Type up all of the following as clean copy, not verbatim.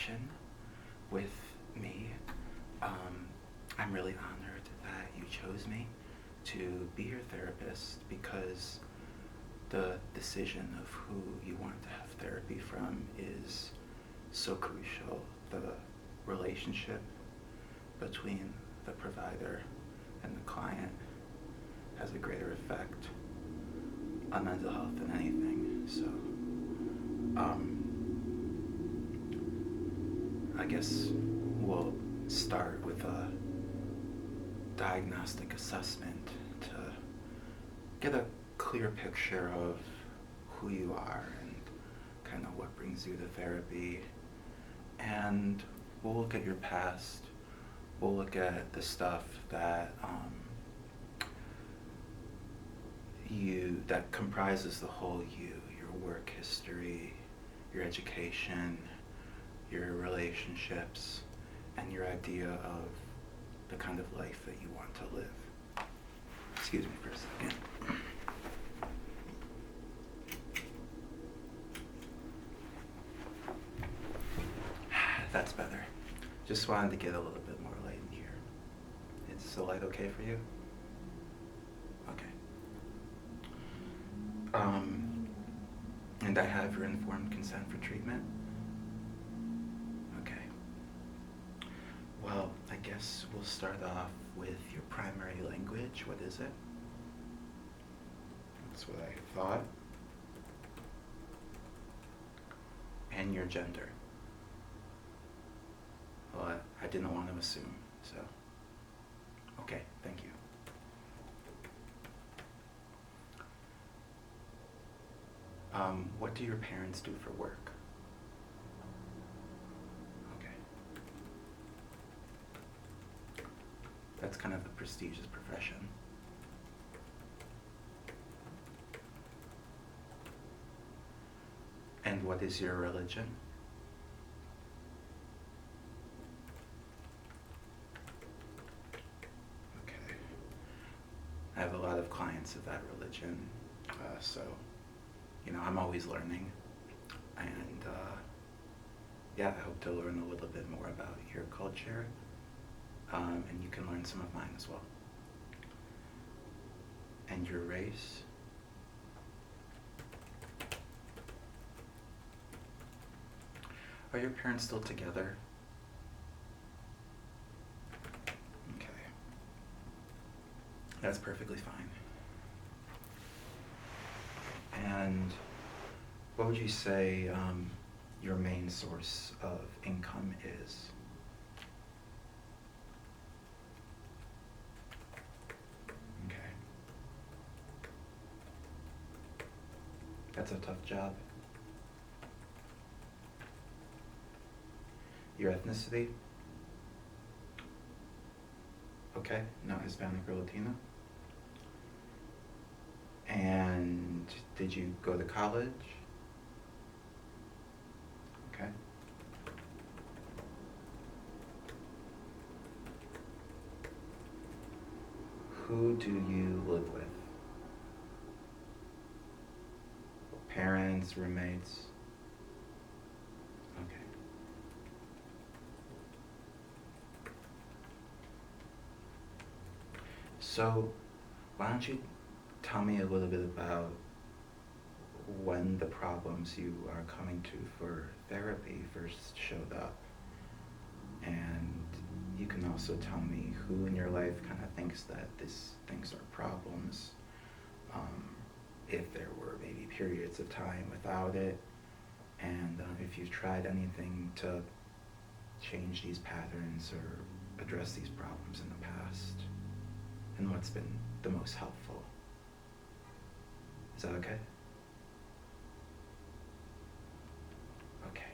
conversation with me. I'm really honored that you chose me to be your therapist because the decision of who you want to have therapy from is so crucial. The relationship between the provider and the client has a greater effect on mental health than anything. So, I guess we'll start with a diagnostic assessment to get a clear picture of who you are and kind of what brings you to therapy. And we'll look at your past. We'll look at the stuff that that comprises the whole you, your work history, your education, your relationships, and your idea of the kind of life that you want to live. Excuse me for a second. That's better. Just wanted to get a little bit more light in here. Is the light okay for you? Okay. And I have your informed consent for treatment? Okay. Well, I guess we'll start off with your primary language. What is it? That's what I thought. And your gender. Well, I didn't want to assume, so. Okay, thank you. What do your parents do for work? Okay. That's kind of a prestigious profession. And what is your religion? Okay. I have a lot of clients of that religion, so, I'm always learning. And yeah, I hope to learn a little bit more about your culture, and you can learn some of mine as well. And your race? Are your parents still together? Okay. That's perfectly fine. And what would you say your main source of income is? Okay. That's a tough job. Your ethnicity? Okay, not Hispanic or Latino. And did you go to college? Okay. Who do you live with? Parents, roommates? Okay. So, why don't you tell me a little bit about when the problems you are coming to for therapy first showed up. And you can also tell me who in your life kind of thinks that these things are problems. If there were maybe periods of time without it, and if you've tried anything to change these patterns or address these problems in the past, and what's been the most helpful. Is that okay? Okay.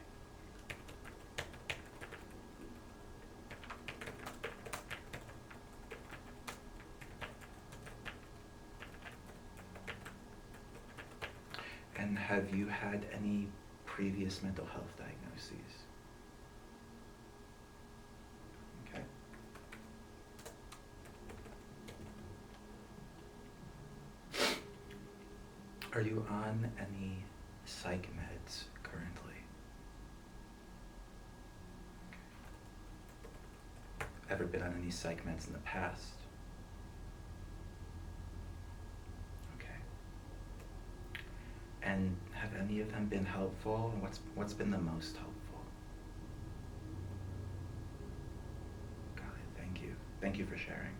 And have you had any previous mental health diagnoses? Okay. Are you on any psych meds currently? ever been on any psych meds in the past? Okay. And have any of them been helpful? And what's been the most helpful? Got it. Thank you. Thank you for sharing.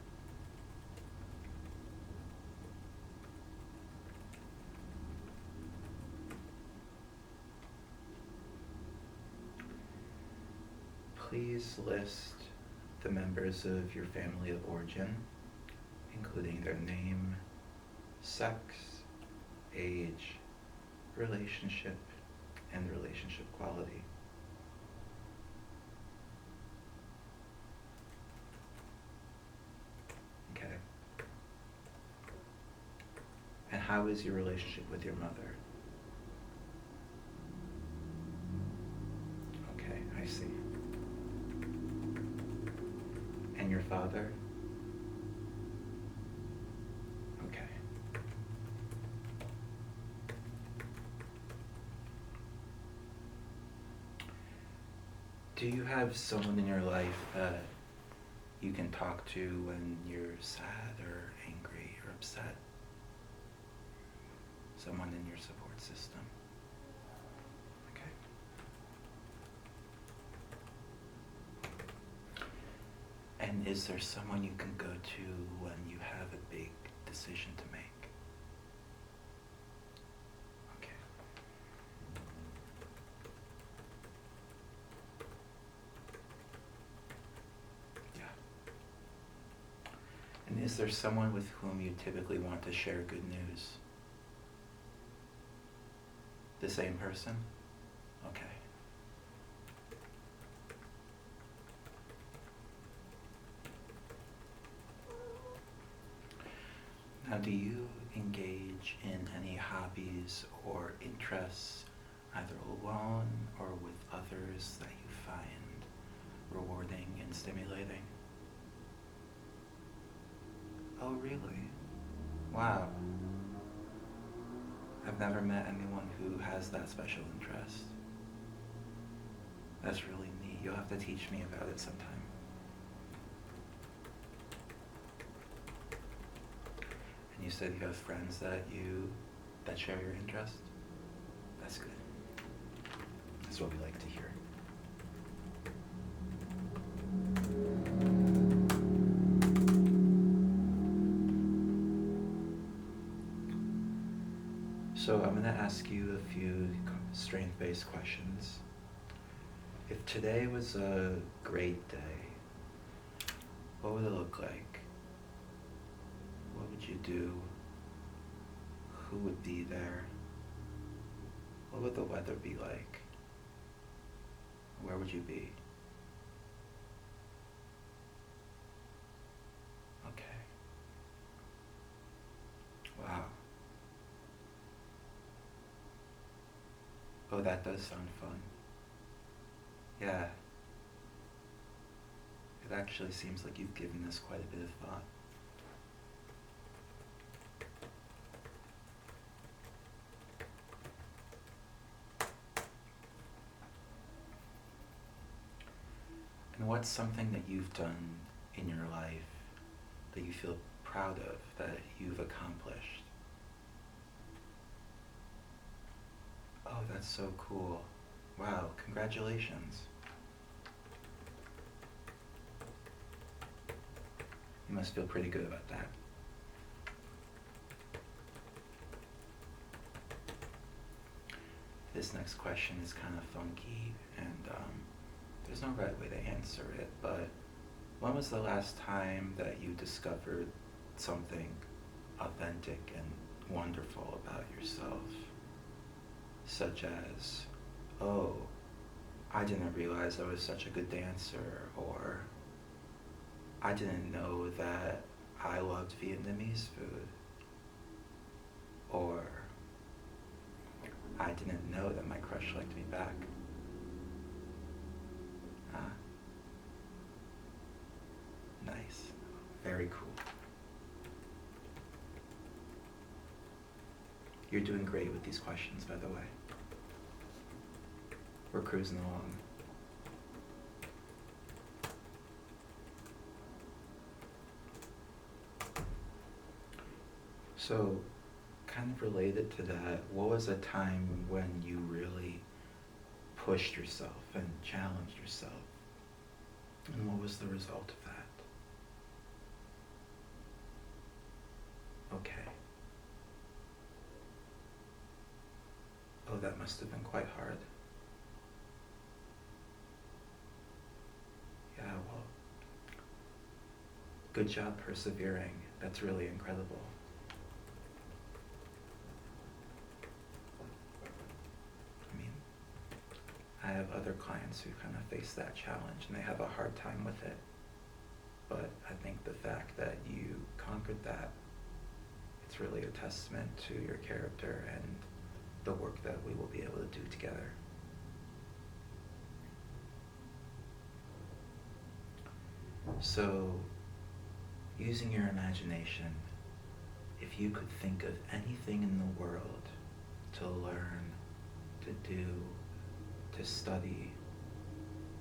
Please list the members of your family of origin, including their name, sex, age, relationship, and relationship quality. Okay. And how is your relationship with your mother? Okay, I see. And your father? Okay. Do you have someone in your life that you can talk to when you're sad or angry or upset? Someone in your support system? Okay. And is there someone you can go to when you have a big decision to make? Okay. Yeah. And is there someone with whom you typically want to share good news? The same person? Okay. Now, do you engage in any hobbies or interests, either alone or with others, that you find rewarding and stimulating? Oh, really? Wow. I've never met anyone who has that special interest. That's really neat. You'll have to teach me about it sometime. And you said you have friends that share your interest? That's good. That's what we like to hear. So I'm going to ask you a few strength-based questions. If today was a great day, what would it look like? What would you do? Who would be there? What would the weather be like? Where would you be? Okay. Wow. Oh, that does sound fun. Yeah. It actually seems like you've given this quite a bit of thought. And what's something that you've done in your life that you feel proud of, that you've accomplished? Oh, that's so cool. Wow, congratulations. You must feel pretty good about that. This next question is kind of funky, and there's no right way to answer it, but when was the last time that you discovered something authentic and wonderful about yourself? Such as, oh, I didn't realize I was such a good dancer, or I didn't know that I loved Vietnamese food, or I didn't know that my crush liked me back. Ah, nice. Very cool. You're doing great with these questions, by the way. We're cruising along. So, kind of related to that, what was a time when you really pushed yourself and challenged yourself? And what was the result of that? Okay. Oh, that must have been quite hard. Yeah, well, good job persevering. That's really incredible. I mean, I have other clients who kind of face that challenge and they have a hard time with it. But I think the fact that you conquered that, it's really a testament to your character and the work that we will be able to do together. So, using your imagination, if you could think of anything in the world to learn, to do, to study,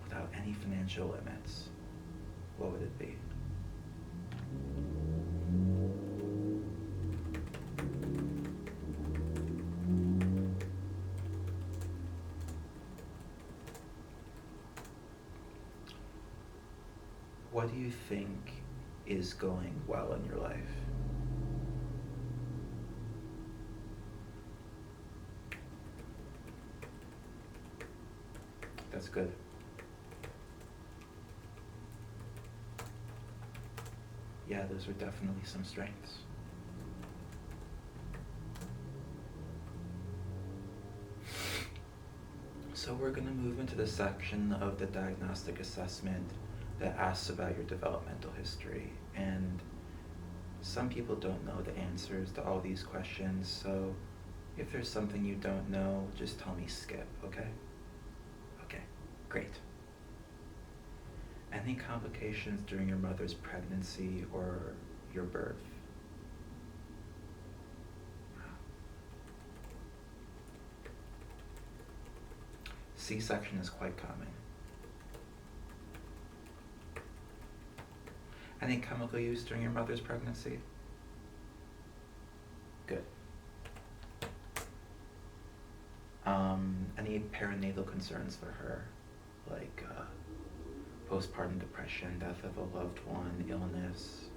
without any financial limits, what would it be? What do you think is going well in your life? That's good. Yeah, those are definitely some strengths. So we're going to move into the section of the diagnostic assessment that asks about your developmental history. And some people don't know the answers to all these questions, so if there's something you don't know, just tell me skip, okay? Okay, great. Any complications during your mother's pregnancy or your birth? C-section is quite common. Any chemical use during your mother's pregnancy? Good. Any perinatal concerns for her, like postpartum depression, death of a loved one, illness?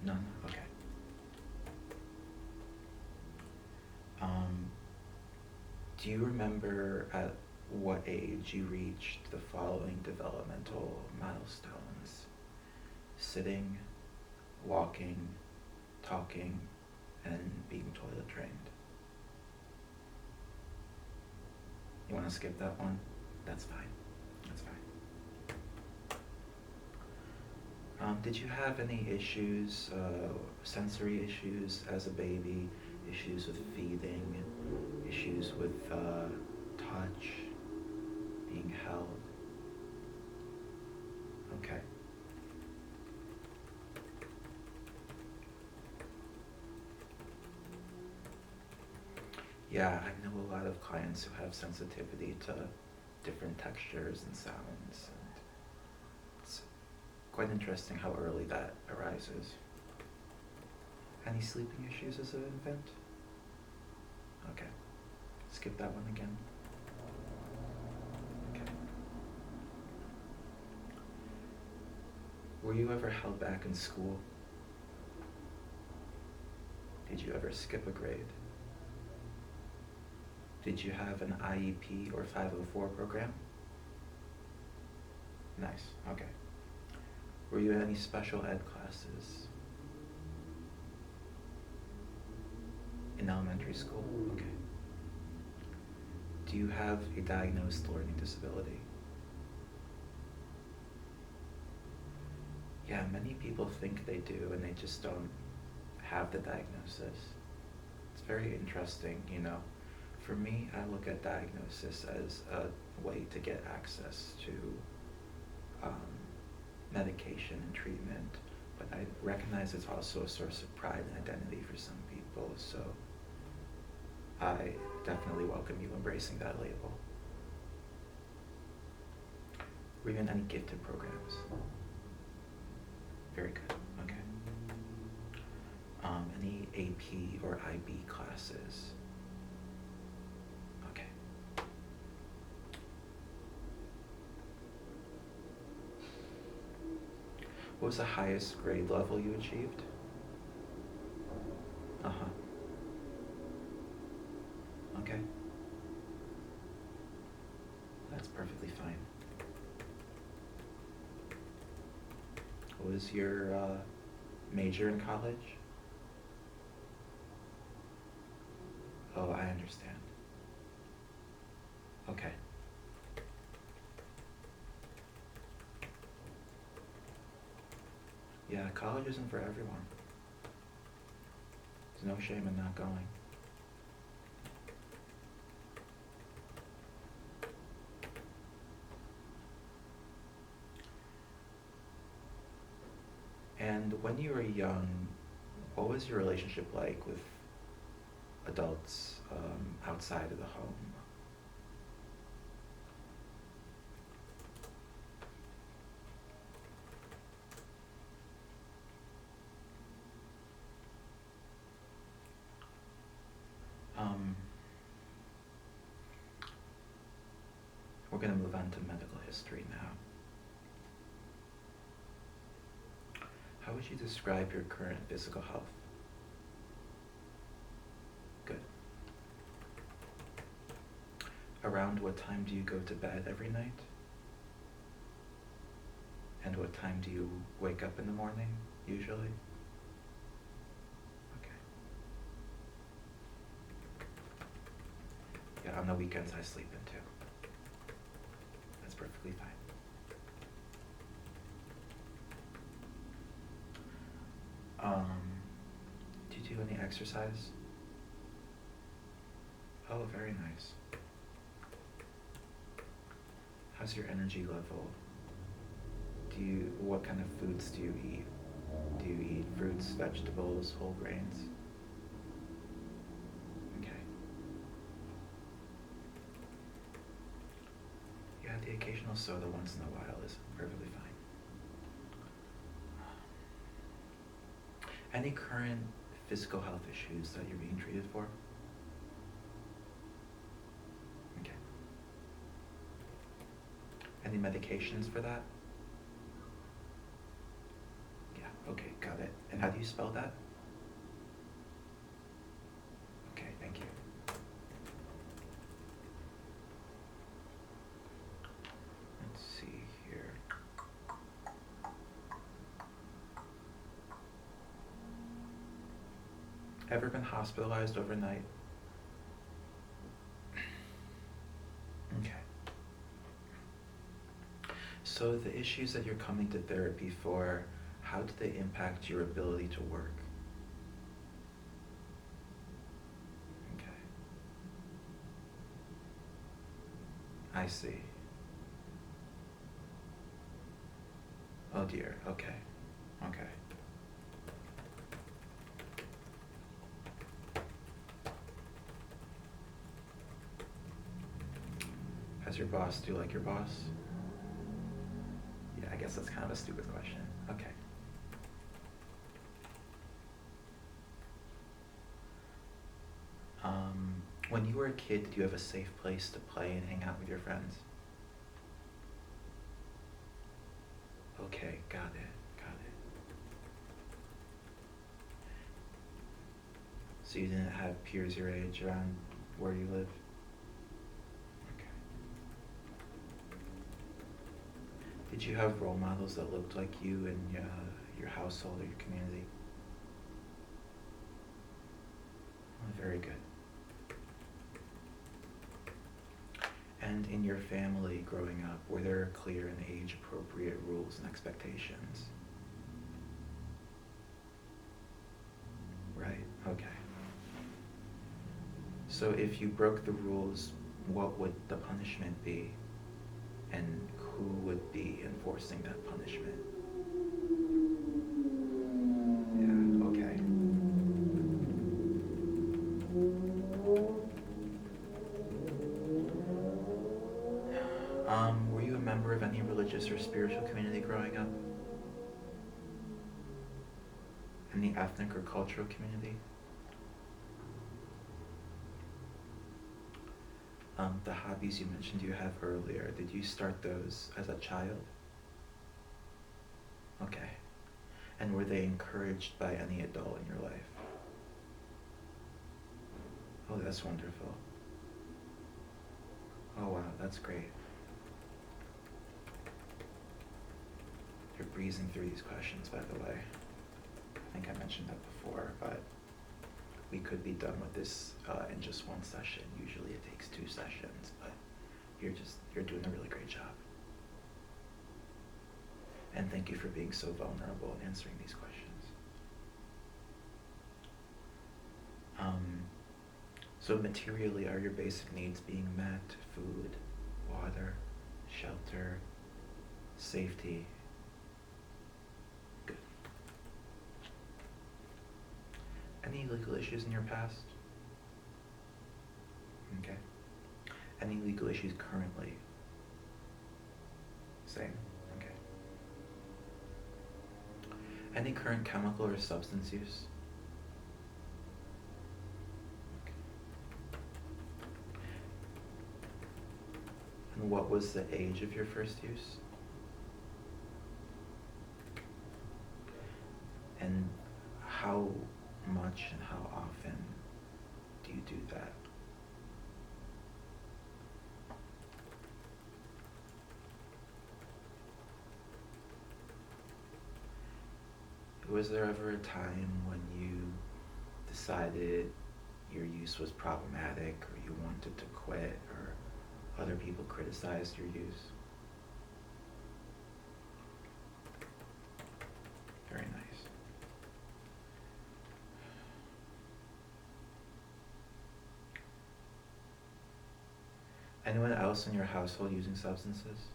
None? Okay. Do you remember at what age you reached the following developmental milestones? Sitting, walking, talking, and being toilet trained. You want to skip that one? That's fine. That's fine. Did you have any issues, sensory issues as a baby? Issues with feeding? Issues with touch? Being held? Okay. Yeah, I know a lot of clients who have sensitivity to different textures and sounds, and it's quite interesting how early that arises. Any sleeping issues as an infant? Okay. Skip that one again. Okay. Were you ever held back in school? Did you ever skip a grade? Did you have an IEP or 504 program? Nice, okay. Were you in any special ed classes? In elementary school? Okay. Do you have a diagnosed learning disability? Yeah, many people think they do and they just don't have the diagnosis. It's very interesting, you know. For me, I look at diagnosis as a way to get access to medication and treatment, but I recognize it's also a source of pride and identity for some people, so I definitely welcome you embracing that label. Were you in any gifted programs? Very good, okay. AP or IB classes? Okay. What was the highest grade level you achieved? Uh-huh. Okay. That's perfectly fine. What was your major in college? Oh, I understand. Okay. Yeah, college isn't for everyone. There's no shame in not going. And when you were young, what was your relationship like with adults outside of the home? Um, we're going to move on to medical history now. How would you describe your current physical health? Good. Around what time do you go to bed every night? And what time do you wake up in the morning, usually? Okay. Yeah, on the weekends I sleep in too. That's perfectly fine. Do you do any exercise? Oh, very nice. How's your energy level? What kind of foods do you eat? Do you eat fruits, vegetables, whole grains? Okay. Yeah, the occasional soda once in a while is perfectly fine. Any current physical health issues that you're being treated for? Okay. Any medications for that? Yeah, okay, got it. And how do you spell that? Okay, thank you. Let's see here. Ever been hospitalized overnight? Okay. So the issues that you're coming to therapy for, how do they impact your ability to work? Okay. I see. Oh dear, okay. Okay. Has your boss, do you like your boss? Yeah, I guess that's kind of a stupid question. Okay. When you were a kid, did you have a safe place to play and hang out with your friends? Okay, got it, got it. So you didn't have peers your age around where you live? Okay. Did you have role models that looked like you in your household or your community? Oh, very good. And in your family growing up, were there clear and age-appropriate rules and expectations? Right, okay. So if you broke the rules, what would the punishment be? And who would be enforcing that punishment? Yeah, okay. Were you a member of any religious or spiritual community growing up? Any ethnic or cultural community? The hobbies you mentioned you have earlier, did you start those as a child? Okay. And were they encouraged by any adult in your life? Oh, that's wonderful. Oh, wow, that's great. You're breezing through these questions, by the way. I think I mentioned that before, but we could be done with this in just one session. Usually it takes 2 sessions, but you're doing a really great job. And thank you for being so vulnerable and answering these questions. So materially, are your basic needs being met? Food, water, shelter, safety? Good. Any legal issues in your past? Okay. Any legal issues currently? Same. Okay. Any current chemical or substance use? Okay. And what was the age of your first use? And how much and how often do you do that? Was there ever a time when you decided your use was problematic, or you wanted to quit, or other people criticized your use? Very nice. Anyone else in your household using substances?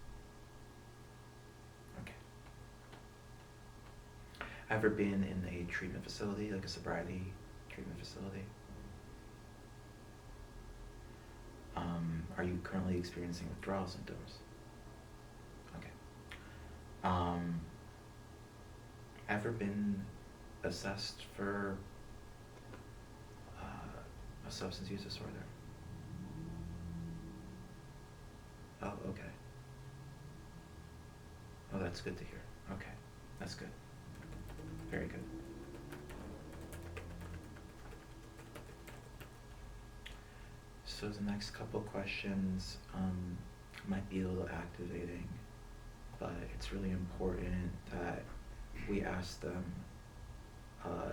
Okay. Ever been in a treatment facility, like a sobriety treatment facility? Are you currently experiencing withdrawal symptoms? Okay. Ever been assessed for a substance use disorder? Oh, okay. Oh, that's good to hear. Okay, that's good. Very good. So the next couple questions might be a little activating, but it's really important that we ask them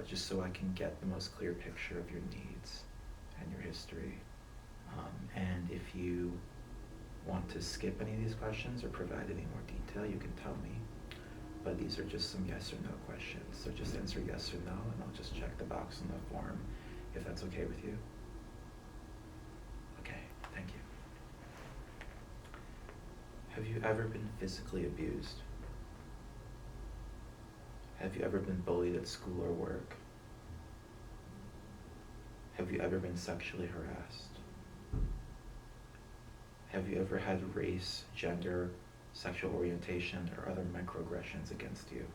just so I can get the most clear picture of your needs and your history. And if you want to skip any of these questions or provide any more detail, you can tell me. But these are just some yes or no questions. So just answer yes or no, and I'll just check the box on the form if that's okay with you. Okay, thank you. Have you ever been physically abused? Have you ever been bullied at school or work? Have you ever been sexually harassed? Have you ever had race, gender, sexual orientation, or other microaggressions against you?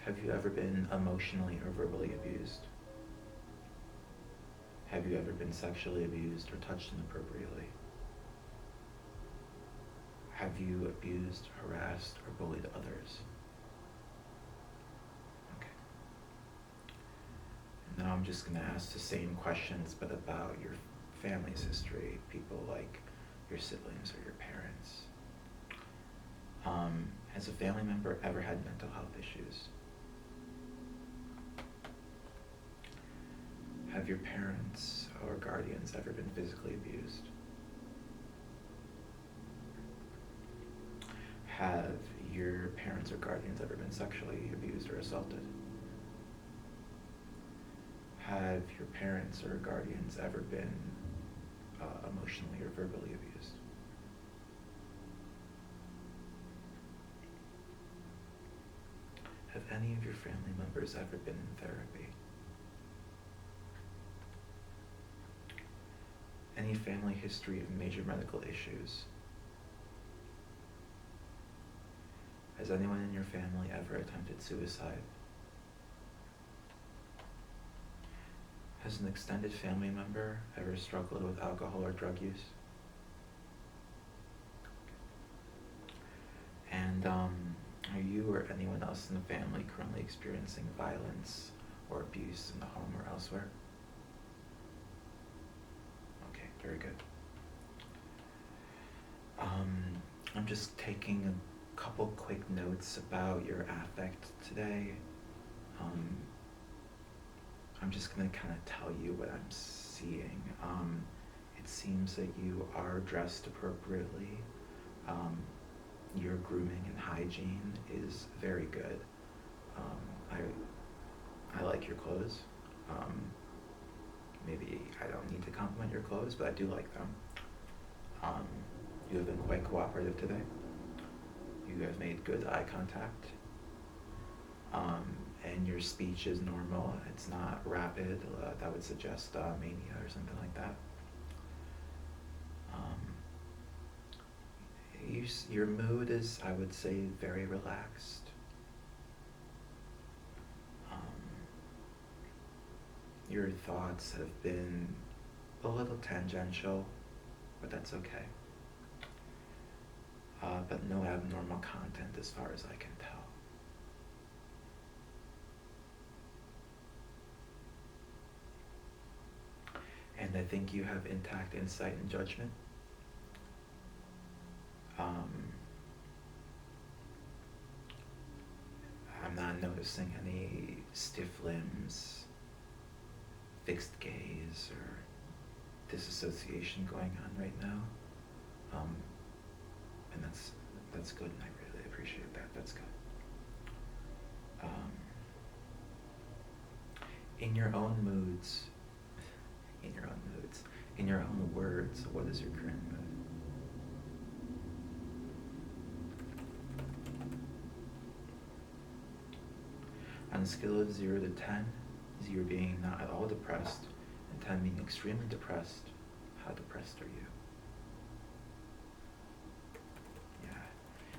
Have you ever been emotionally or verbally abused? Have you ever been sexually abused or touched inappropriately? Have you abused, harassed, or bullied others? Okay. And now I'm just going to ask the same questions, but about your family's history, people like your siblings or your parents. Has a family member ever had mental health issues? Have your parents or guardians ever been physically abused? Have your parents or guardians ever been sexually abused or assaulted? Have your parents or guardians ever been emotionally or verbally abused? Have any of your family members ever been in therapy? Any family history of major medical issues? Has anyone in your family ever attempted suicide? Has an extended family member ever struggled with alcohol or drug use? And are you or anyone else in the family currently experiencing violence or abuse in the home or elsewhere? Okay, very good. I'm just taking a couple quick notes about your affect today. I'm just gonna kind of tell you what I'm seeing. It seems that you are dressed appropriately. Your grooming and hygiene is very good. I like your clothes. Maybe I don't need to compliment your clothes, but I do like them. You have been quite cooperative today. You have made good eye contact. And your speech is normal. It's not rapid. That would suggest mania or something like that. Your mood is, I would say, very relaxed. Your thoughts have been a little tangential, but that's okay. But no abnormal content as far as I can tell. And I think you have intact insight and judgment. I'm not noticing any stiff limbs, fixed gaze, or disassociation going on right now. And that's good, and I really appreciate that. That's good. In your own moods, in your own words, what is your current mood? On a scale of 0 to 10, 0 being not at all depressed, and 10 being extremely depressed, how depressed are you? Yeah,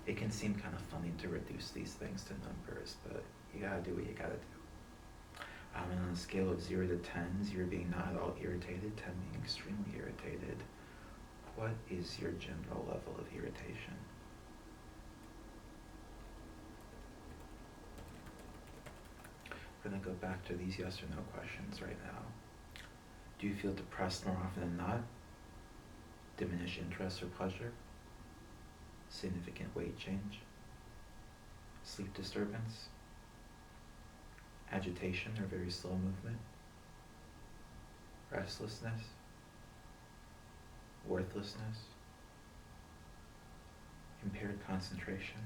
it can seem kind of funny to reduce these things to numbers, but you gotta do what you gotta do. And on a scale of 0 to 10, 0 being not at all irritated, 10 being extremely irritated, what is your general level of irritation? We're going to go back to these yes or no questions right now. Do you feel depressed more often than not? Diminished interest or pleasure? Significant weight change? Sleep disturbance? Agitation or very slow movement? Restlessness? Worthlessness? Impaired concentration?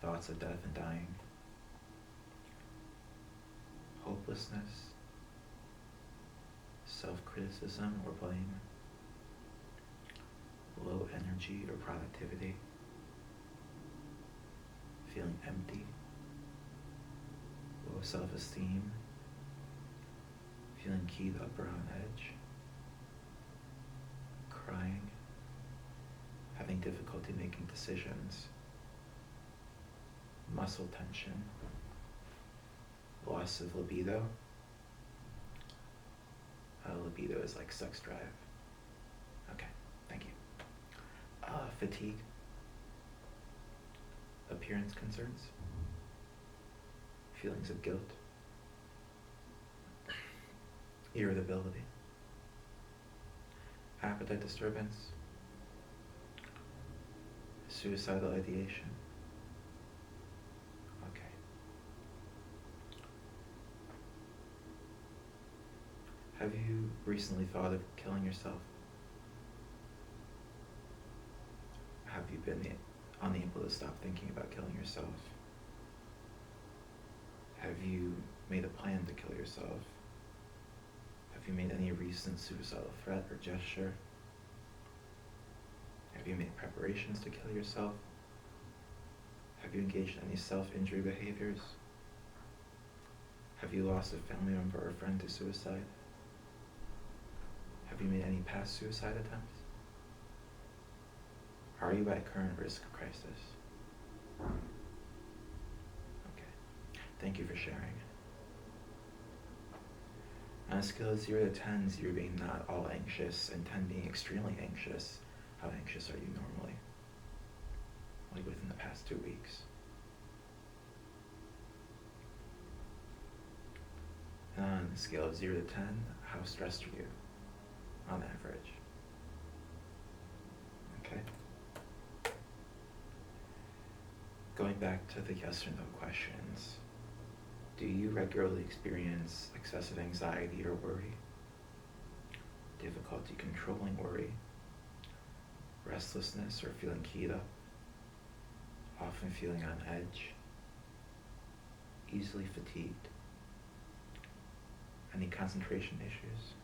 Thoughts of death and dying? Hopelessness? Self-criticism or blame? Low energy or productivity? Feeling empty? Low self-esteem? Feeling keyed up or on edge? Crying? Having difficulty making decisions? Muscle tension? Loss of libido? Libido is like sex drive. Okay, thank you. Fatigue? Appearance concerns? Feelings of guilt? Irritability? Appetite disturbance? Suicidal ideation? Okay. Have you recently thought of killing yourself? Have you been unable to stop thinking about killing yourself? Have you made a plan to kill yourself? Have you made any recent suicidal threat or gesture? Have you made preparations to kill yourself? Have you engaged in any self-injury behaviors? Have you lost a family member or friend to suicide? Have you made any past suicide attempts? Are you at current risk of crisis? Okay. Thank you for sharing. On a scale of 0 to 10, 0 being not all anxious and 10 being extremely anxious, how anxious are you normally? Like within the past 2 weeks? And on a scale of 0 to 10, how stressed are you on average? Okay. Going back to the yes or no questions, do you regularly experience excessive anxiety or worry? Difficulty controlling worry? Restlessness or feeling keyed up? Often feeling on edge? Easily fatigued? Any concentration issues?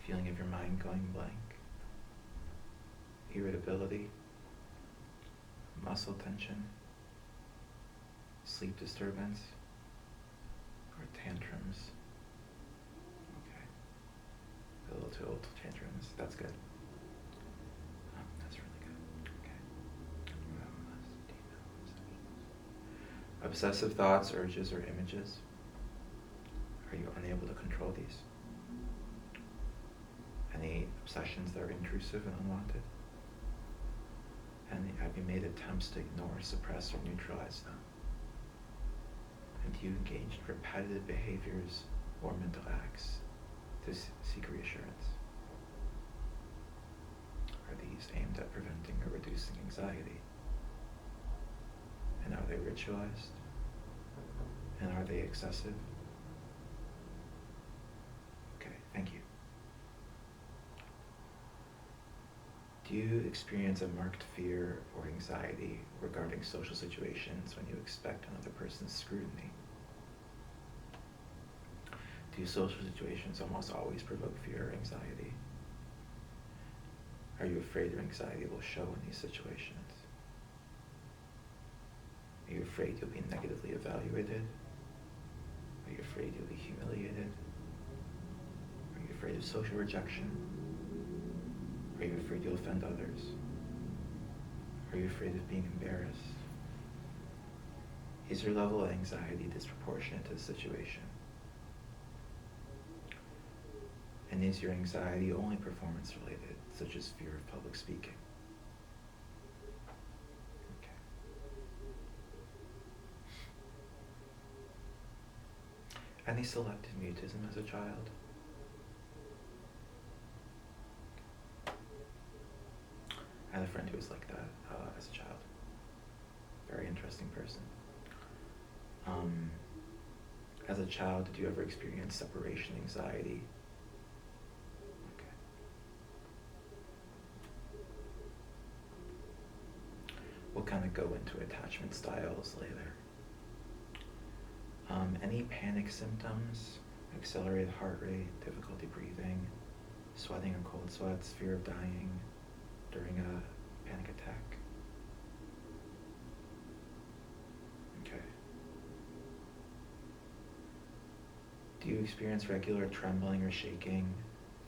Feeling of your mind going blank? Irritability? Muscle tension? Sleep disturbance? Or tantrums? Okay. A little too old for tantrums. That's good. That's really good. Okay. Obsessive thoughts, urges, or images? Are you unable to control these? Any obsessions that are intrusive and unwanted? And have you made attempts to ignore, suppress, or neutralize them? And do you engage in repetitive behaviors or mental acts to seek reassurance? Are these aimed at preventing or reducing anxiety? And are they ritualized? And are they excessive? Okay, thank you. Do you experience a marked fear or anxiety regarding social situations when you expect another person's scrutiny? Do social situations almost always provoke fear or anxiety? Are you afraid your anxiety will show in these situations? Are you afraid you'll be negatively evaluated? Are you afraid you'll be humiliated? Are you afraid of social rejection? Are you afraid you'll offend others? Are you afraid of being embarrassed? Is your level of anxiety disproportionate to the situation? And is your anxiety only performance related, such as fear of public speaking? Okay. Any selective mutism as a child? I had a friend who was like that as a child. Very interesting person. As a child, did you ever experience separation anxiety? Okay. We'll kind of go into attachment styles later. Any panic symptoms? Accelerated heart rate, difficulty breathing, sweating or cold sweats, fear of dying during a panic attack? Okay. Do you experience regular trembling or shaking,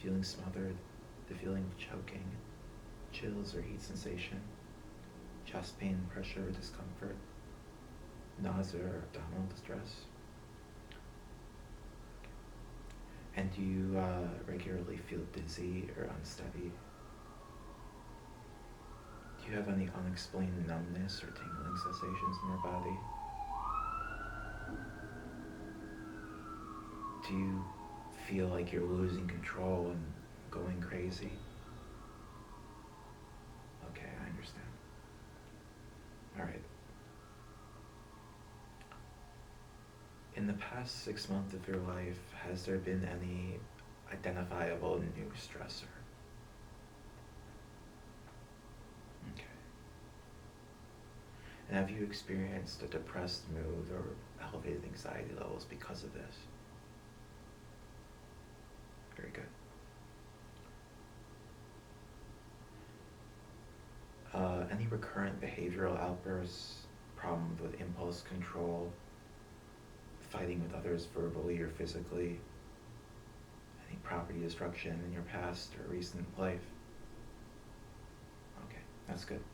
feeling smothered, the feeling of choking, chills or heat sensation, chest pain, pressure or discomfort, nausea or abdominal distress? And do you regularly feel dizzy or unsteady? Do you have any unexplained numbness or tingling sensations in your body? Do you feel like you're losing control and going crazy? Okay, I understand. All right. In the past 6 months of your life, has there been any identifiable new stressor? Okay. And have you experienced a depressed mood or elevated anxiety levels because of this? Very good. Any recurrent behavioral outbursts, problems with impulse control, fighting with others verbally or physically, any property destruction in your past or recent life? Okay, that's good.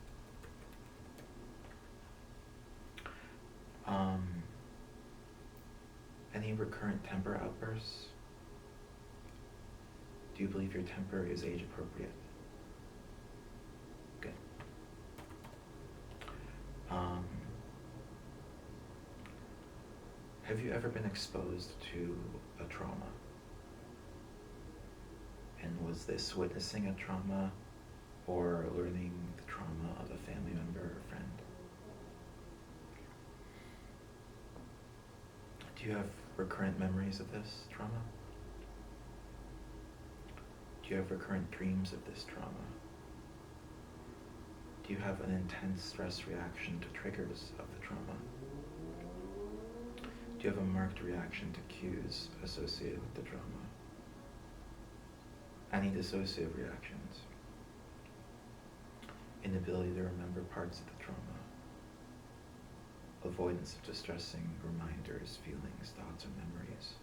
Any recurrent temper outbursts, Do you believe your temper is age appropriate? Good. Have you ever been exposed to a trauma? And was this witnessing a trauma or learning the trauma of a family member or friend? Do you have recurrent memories of this trauma? Do you have recurrent dreams of this trauma? Do you have an intense stress reaction to triggers of the trauma? Do you have a marked reaction to cues associated with the trauma? Any dissociative reactions? Inability to remember parts of the trauma? Avoidance of distressing reminders, feelings, thoughts, or memories?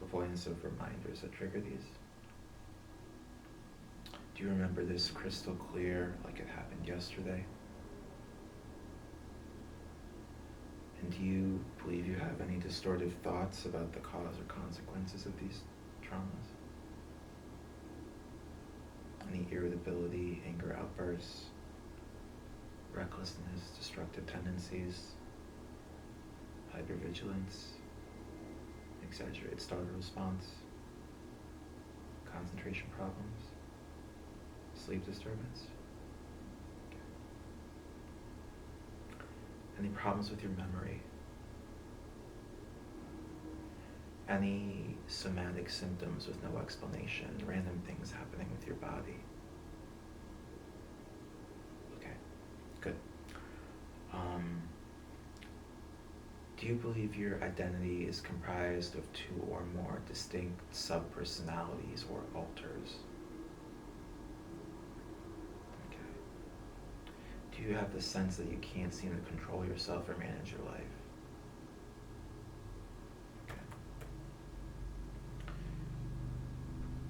Avoidance of reminders that trigger these? Do you remember this crystal clear, like it happened yesterday? And do you believe you have any distorted thoughts about the cause or consequences of these traumas? Any irritability, anger outbursts, recklessness, destructive tendencies, hypervigilance, exaggerated startle response, concentration problems, sleep disturbance? Any problems with your memory? Any somatic symptoms with no explanation, random things happening with your body? Okay, good. Do you believe your identity is comprised of two or more distinct sub-personalities or alters? Okay. Do you have the sense that you can't seem to control yourself or manage your life? Okay.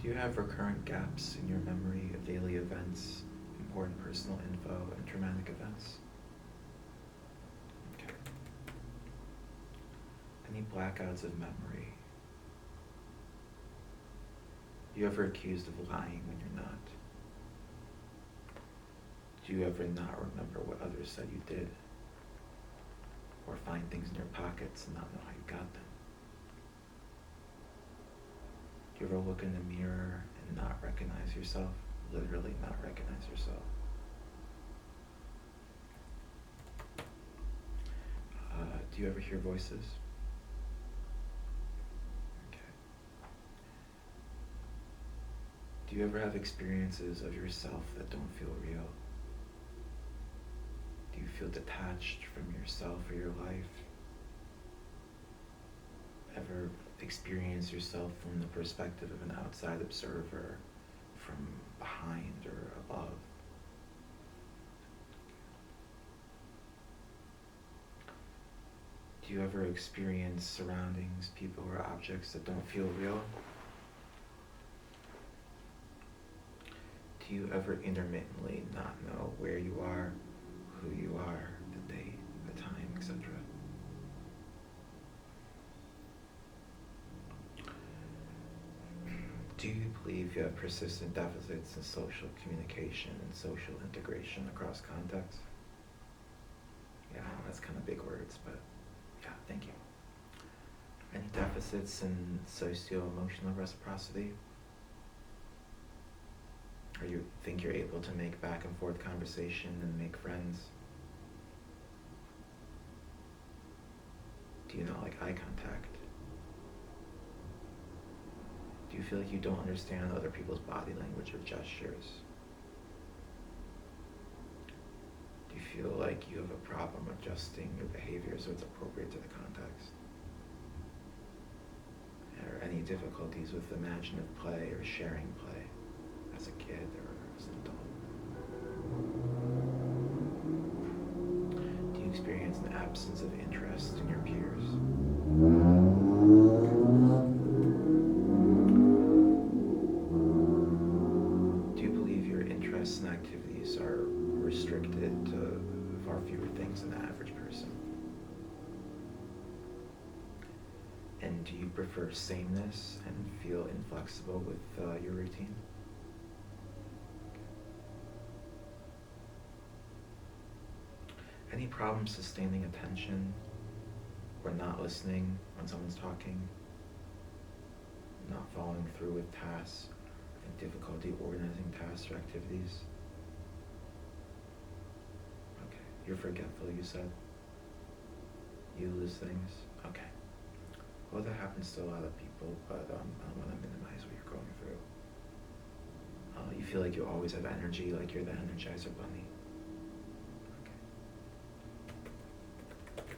Do you have recurrent gaps in your memory of daily events, important personal info, and traumatic events? Okay. Any blackouts of memory? You ever accused of lying when you're not? Do you ever not remember what others said you did? Or find things in your pockets and not know how you got them? Do you ever look in the mirror and not recognize yourself? Literally not recognize yourself? Do you ever hear voices? Do you ever have experiences of yourself that don't feel real? Do you feel detached from yourself or your life? Ever experience yourself from the perspective of an outside observer, from behind or above? Do you ever experience surroundings, people, or objects that don't feel real? Do you ever intermittently not know where you are, who you are, the date, the time, etc.? Do you believe you have persistent deficits in social communication and social integration across contexts? Yeah, that's kind of big words, but yeah, thank you. Any deficits in socio-emotional reciprocity? Or you think you're able to make back and forth conversation and make friends? Do you not like eye contact? Do you feel like you don't understand other people's body language or gestures? Do you feel like you have a problem adjusting your behavior so it's appropriate to the context? Or any difficulties with imaginative play or sharing play as a kid or as an adult? Do you experience an absence of interest in your peers? Do you believe your interests and activities are restricted to far fewer things than the average person? And And do you prefer sameness and feel inflexible with your routine? Any problems sustaining attention or not listening when someone's talking? Not following through with tasks? Difficulty organizing tasks or activities? Okay. You're forgetful, you said? You lose things? Okay. Well, that happens to a lot of people, but I don't want to minimize what you're going through. You feel like you always have energy, like you're the Energizer Bunny. Okay.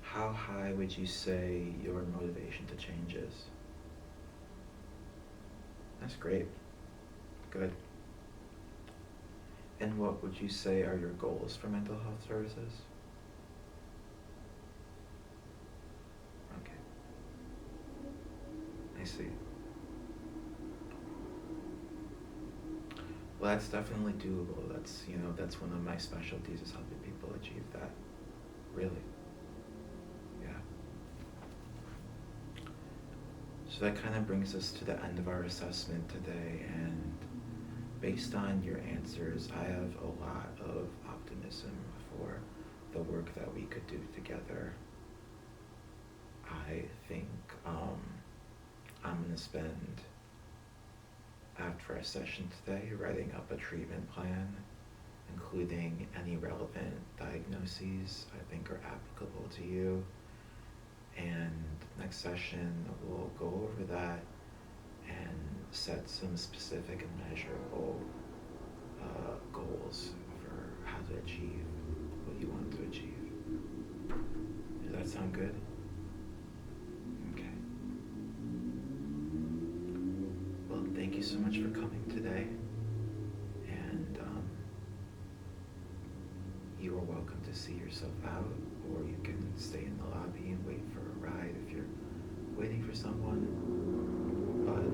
How high would you say your motivation to change is? That's great. Good. And what would you say are your goals for mental health services? Okay. I see. Well, that's definitely doable. That's one of my specialties, is helping people achieve that. Really. Yeah. So that kind of brings us to the end of our assessment today, and based on your answers, I have a lot of optimism for the work that we could do together. I think I'm going to spend, after our session today, writing up a treatment plan, including any relevant diagnoses I think are applicable to you. And next session, we'll go over that and set some specific and measurable goals for how to achieve what you want to achieve. Does that sound good? Okay. Well, thank you so much for coming today. And you are welcome to see yourself out, or you can stay in the lobby and wait for a ride if you're waiting for someone. But